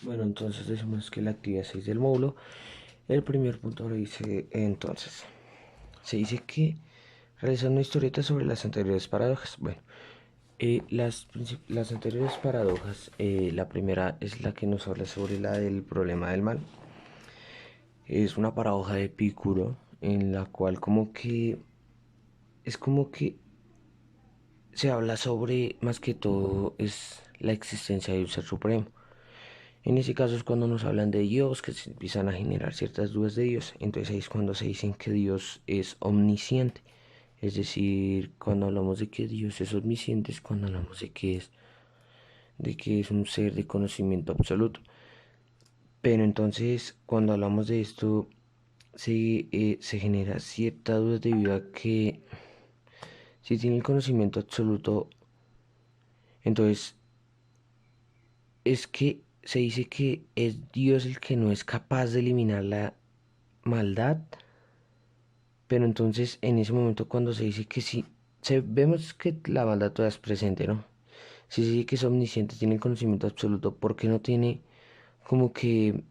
Bueno, entonces decimos que la actividad 6 del módulo, el primer punto lo dice entonces. Se dice que realizar una historieta sobre las anteriores paradojas. Bueno, las anteriores paradojas, la primera es la que nos habla sobre la del problema del mal. Es una paradoja de Epicuro en la cual como que se habla sobre, más que todo, es la existencia de un ser supremo. En ese caso es cuando nos hablan de Dios, que se empiezan a generar ciertas dudas de Dios. Entonces ahí es cuando se dicen que Dios es omnisciente. Es decir, cuando hablamos de que Dios es omnisciente es cuando hablamos de que es un ser de conocimiento absoluto. Pero entonces cuando hablamos de esto se genera cierta duda debido a que si tiene el conocimiento absoluto, entonces es que se dice que es Dios el que no es capaz de eliminar la maldad, pero entonces en ese momento cuando se dice que sí, vemos que la maldad todavía es presente, ¿no? Si se dice que es omnisciente, tiene el conocimiento absoluto, ¿por qué no tiene como que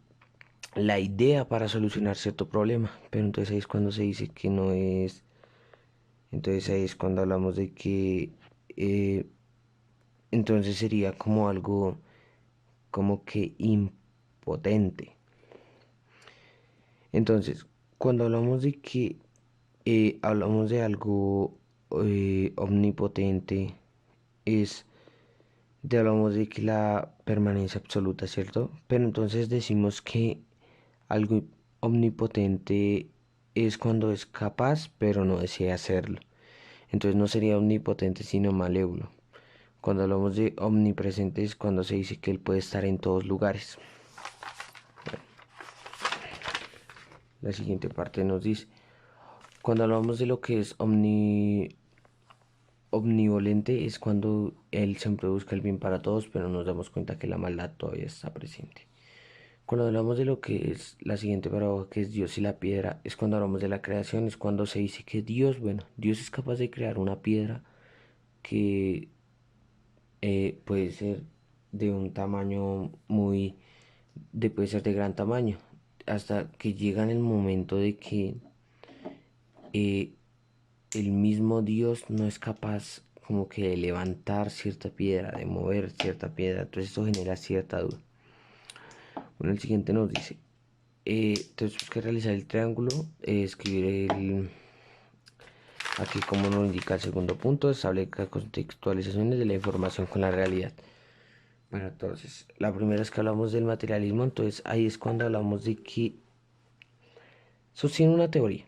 la idea para solucionar cierto problema? Pero entonces ahí es cuando se dice que no es, entonces ahí es cuando hablamos de que eh, entonces sería como algo como que impotente. Entonces, cuando hablamos de que hablamos de algo omnipotente, es hablamos de que la permanencia absoluta, ¿cierto? Pero entonces decimos que algo omnipotente es cuando es capaz, pero no desea hacerlo. Entonces no sería omnipotente, sino malévolo. Cuando hablamos de omnipresente es cuando se dice que él puede estar en todos lugares. La siguiente parte nos dice, cuando hablamos de lo que es omnivolente es cuando él siempre busca el bien para todos, pero nos damos cuenta que la maldad todavía está presente. Cuando hablamos de lo que es la siguiente paradoja, que es Dios y la piedra, es cuando hablamos de la creación, es cuando se dice que Dios, bueno, Dios es capaz de crear una piedra que puede ser de un tamaño puede ser de gran tamaño, hasta que llega en el momento de que eh, el mismo Dios no es capaz como que de levantar cierta piedra, de mover cierta piedra, entonces eso genera cierta duda. Bueno, el siguiente nos dice, tenemos que realizar el triángulo, escribir aquí como nos indica el segundo punto, establece contextualizaciones de la información con la realidad. Bueno, entonces, la primera es que hablamos del materialismo, entonces ahí es cuando hablamos de que sostiene una teoría.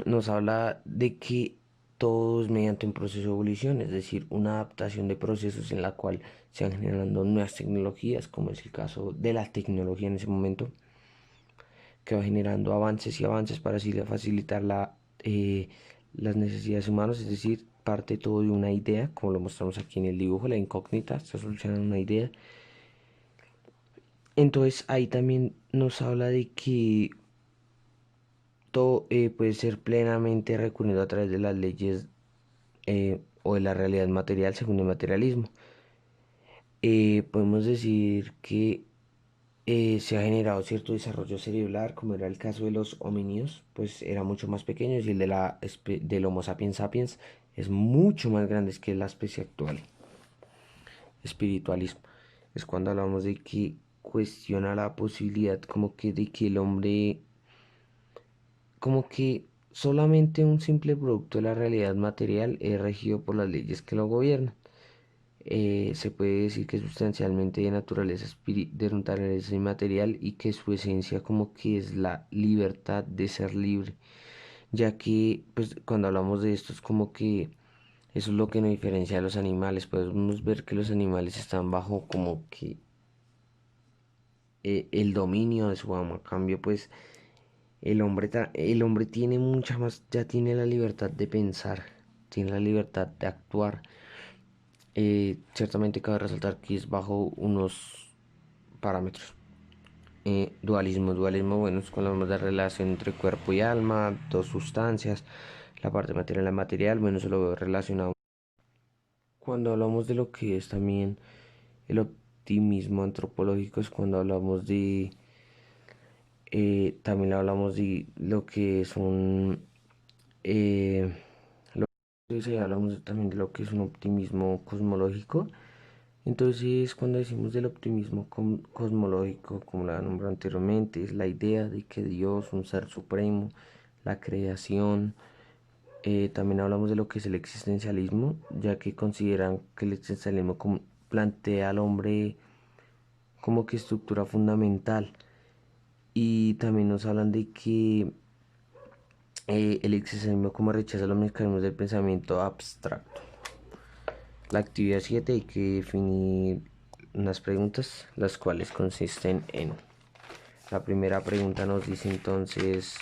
Nos habla de que todo es mediante un proceso de evolución, es decir, una adaptación de procesos en la cual se van generando nuevas tecnologías, como es el caso de la tecnología en ese momento, que va generando avances y avances para así facilitar las necesidades humanas, es decir, parte todo de una idea, como lo mostramos aquí en el dibujo, la incógnita, se soluciona una idea. Entonces ahí también nos habla de que todo puede ser plenamente recurrido a través de las leyes o de la realidad material según el materialismo. Podemos decir que se ha generado cierto desarrollo cerebral, como era el caso de los homínidos, pues era mucho más pequeño, y el del Homo sapiens sapiens es mucho más grande que la especie actual. Espiritualismo es cuando hablamos de que cuestiona la posibilidad como que de que el hombre como que solamente un simple producto de la realidad material es regido por las leyes que lo gobiernan. Se puede decir que es sustancialmente de naturaleza inmaterial y que su esencia como que es la libertad de ser libre, ya que pues cuando hablamos de esto es como que eso es lo que nos diferencia de los animales. Podemos ver que los animales están bajo como que el dominio de su amo. A cambio pues el hombre tiene mucha más, ya tiene la libertad de pensar, tiene la libertad de actuar. Ciertamente cabe resaltar que es bajo unos parámetros. Dualismo, bueno, es cuando hablamos de relación entre cuerpo y alma, dos sustancias, la parte material y la material, bueno, eso lo veo relacionado. Cuando hablamos de lo que es también el optimismo antropológico es cuando hablamos de, también hablamos de lo que es un, eh, lo que hablamos también de lo que es un optimismo cosmológico. Entonces, cuando decimos del optimismo cosmológico, como la nombré anteriormente, es la idea de que Dios, un ser supremo, la creación. También hablamos de lo que es el existencialismo, ya que consideran que el existencialismo plantea al hombre como que estructura fundamental. Y también nos hablan de que el existencialismo como rechaza los mecanismos del pensamiento abstracto. La actividad 7 hay que definir unas preguntas, las cuales consisten en... La primera pregunta nos dice entonces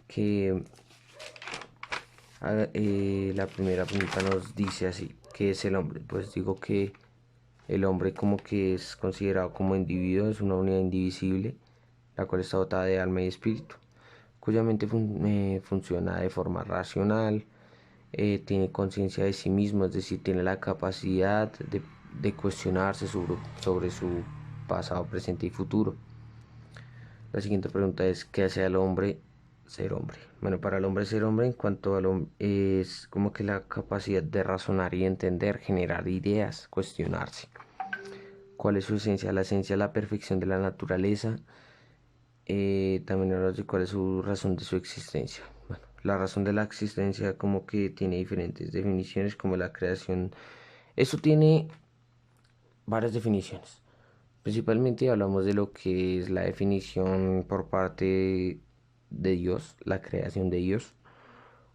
que... la primera pregunta nos dice así, ¿qué es el hombre? Pues digo que el hombre como que es considerado como individuo, es una unidad indivisible, la cual está dotada de alma y espíritu, cuya mente funciona de forma racional, tiene conciencia de sí mismo, es decir, tiene la capacidad de cuestionarse sobre su pasado, presente y futuro. La siguiente pregunta es, ¿qué hace al hombre ser hombre? Bueno, para el hombre ser hombre en cuanto al hombre es como que la capacidad de razonar y entender, generar ideas, cuestionarse. ¿Cuál es su esencia? La esencia es la perfección de la naturaleza. También hablas de cuál es su razón de su existencia. Bueno, la razón de la existencia como que tiene diferentes definiciones como la creación. Eso tiene varias definiciones. Principalmente hablamos de lo que es la definición por parte de Dios, la creación de Dios,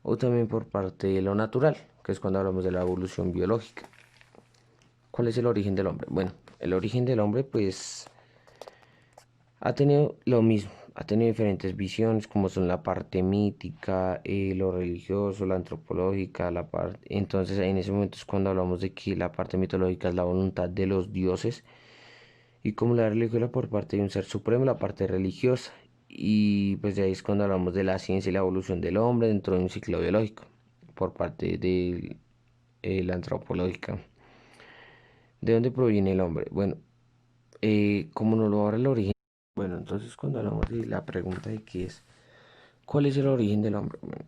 o también por parte de lo natural, que es cuando hablamos de la evolución biológica. ¿Cuál es el origen del hombre? Bueno, el origen del hombre pues ha tenido lo mismo, ha tenido diferentes visiones como son la parte mítica, lo religioso, la antropológica, la parte... Entonces en ese momento es cuando hablamos de que la parte mitológica es la voluntad de los dioses y como la religión por parte de un ser supremo, la parte religiosa. Y pues de ahí es cuando hablamos de la ciencia y la evolución del hombre dentro de un ciclo biológico por parte de la antropológica. ¿De dónde proviene el hombre? Bueno, como nos lo habla el origen. Bueno, entonces cuando hablamos de la pregunta de qué es, ¿cuál es el origen del hombre? Bueno,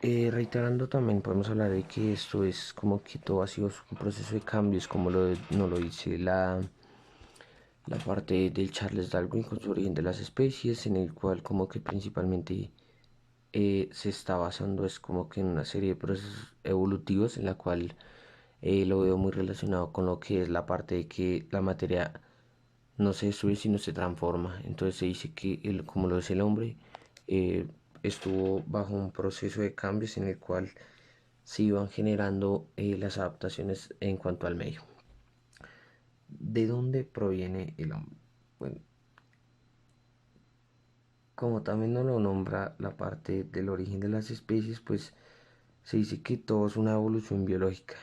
reiterando también podemos hablar de que esto es como que todo ha sido un proceso de cambios, como nos lo dice la parte del Charles Darwin con su origen de las especies, en el cual como que principalmente se está basando es como que en una serie de procesos evolutivos en la cual lo veo muy relacionado con lo que es la parte de que la materia no se destruye sino se transforma. Entonces se dice que como lo es el hombre, eh, estuvo bajo un proceso de cambios en el cual se iban generando las adaptaciones en cuanto al medio. ¿De dónde proviene el hombre? Bueno, como también nos lo nombra la parte del origen de las especies, pues se dice que todo es una evolución biológica.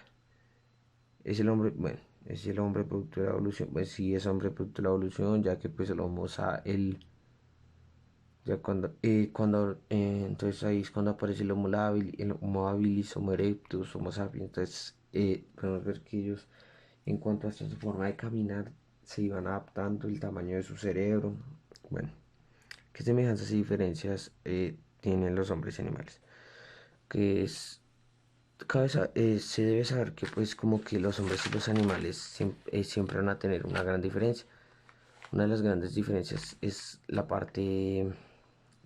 Es el hombre, bueno, es el hombre producto de la evolución, pues sí es hombre producto de la evolución, ya que pues el homo el ya entonces ahí es cuando aparece el homo habilis, homo erectus, homo sapiens, entonces podemos ver que ellos en cuanto a su forma de caminar se iban adaptando el tamaño de su cerebro, bueno. ¿Qué semejanzas y diferencias tienen los hombres y animales? Que es, se debe saber que pues como que los hombres y los animales siempre van a tener una gran diferencia. Una de las grandes diferencias es la parte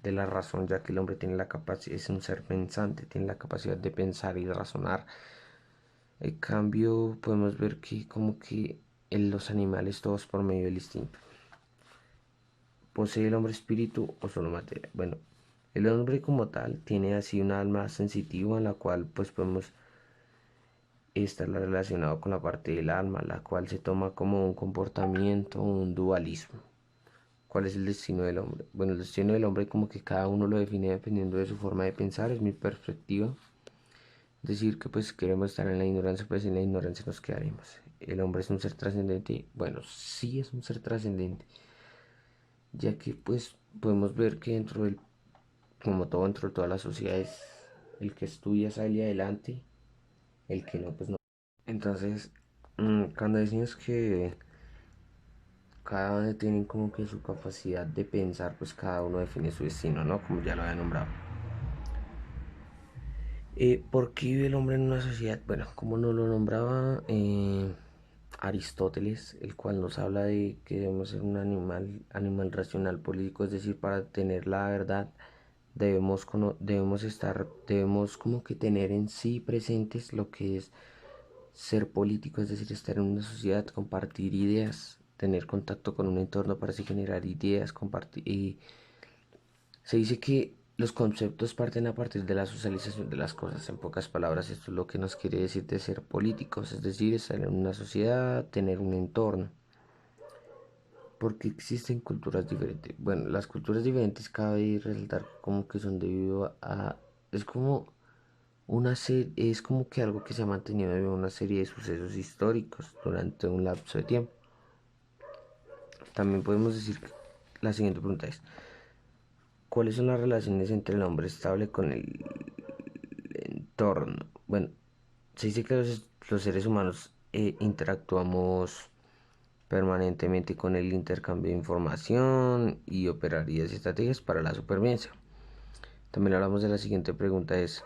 de la razón, ya que el hombre tiene la capacidad, es un ser pensante, tiene la capacidad de pensar y de razonar. En cambio, podemos ver que como que en los animales todos por medio del instinto. ¿Posee el hombre espíritu o solo materia? Bueno, el hombre como tal tiene así un alma sensitiva en la cual pues podemos estar relacionado con la parte del alma, la cual se toma como un comportamiento, un dualismo. ¿Cuál es el destino del hombre? Bueno, el destino del hombre como que cada uno lo define dependiendo de su forma de pensar, es mi perspectiva. Decir que pues queremos estar en la ignorancia, pues en la ignorancia nos quedaremos. El hombre es un ser trascendente, bueno, sí es un ser trascendente, ya que pues podemos ver que dentro del como todo dentro de todas las sociedades, el que estudia sale adelante, el que no, pues no. Entonces, Cuando decimos que cada uno tiene como que su capacidad de pensar, pues cada uno define su destino, ¿no? Como ya lo había nombrado. ¿Por qué vive el hombre en una sociedad? Bueno, como nos lo nombraba Aristóteles, el cual nos habla de que debemos ser un animal racional político, es decir, para tener la verdad debemos como que tener en sí presentes lo que es ser político, es decir, estar en una sociedad, compartir ideas, tener contacto con un entorno para así generar ideas, compartir. Y se dice que los conceptos parten a partir de la socialización de las cosas. En pocas palabras, esto es lo que nos quiere decir de ser políticos, es decir, estar en una sociedad, tener un entorno. Porque existen culturas diferentes. Bueno, las culturas diferentes cabe resaltar como que son debido a... Es como es como que algo que se ha mantenido debido a una serie de sucesos históricos durante un lapso de tiempo. También podemos decir que la siguiente pregunta es, ¿cuáles son las relaciones entre el hombre estable con el entorno? Bueno, se dice que los seres humanos interactuamos permanentemente con el intercambio de información y operarías y estrategias para la supervivencia. También hablamos de la siguiente pregunta es,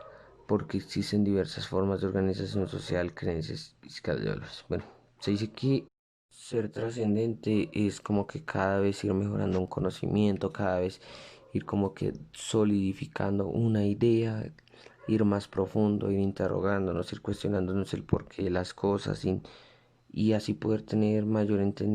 ¿por qué existen diversas formas de organización social, creencias y escalones? Bueno, se dice que ser trascendente es como que cada vez ir mejorando un conocimiento, cada vez ir como que solidificando una idea, ir más profundo, ir interrogándonos, ir cuestionándonos el porqué de las cosas y así poder tener mayor entendimiento